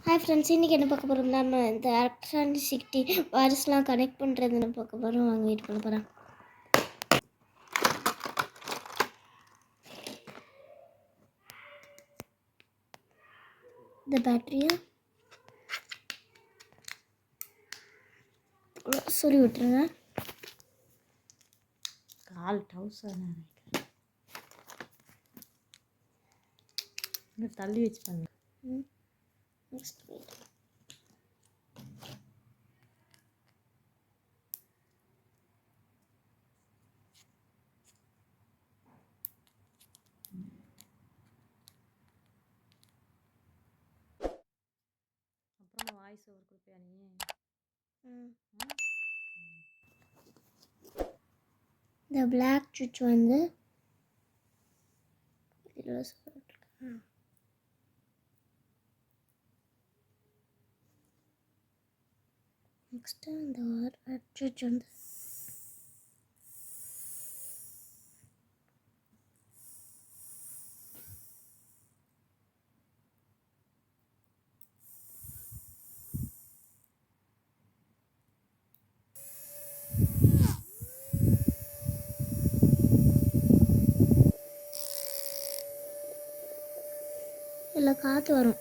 Hi friends, இன்றைக்கி என்ன பார்க்க போகிறோம்? நம்ம இந்த எலக்ட்ரானிசிட்டி வைரஸ்லாம் கனெக்ட் பண்ணுறதுன்னு பார்க்க போகிறோம். வாங்க வெயிட் பண்ண போகிறோம். இந்த பேட்டரியை சொல்லி விட்டுருங்க. 4,000 நினைக்கிறேன். தள்ளி வச்சு பண்ணு. Next wait. அப்புறம் வாய்ஸ் ஓவர் கொடுப்பியா நீ? இந்த பிளாக் சுவிட்ச் வந்து நெக்ஸ்ட்டு இந்த ரெட் சுவிட்ச் வந்து இதில் காற்று வரும்.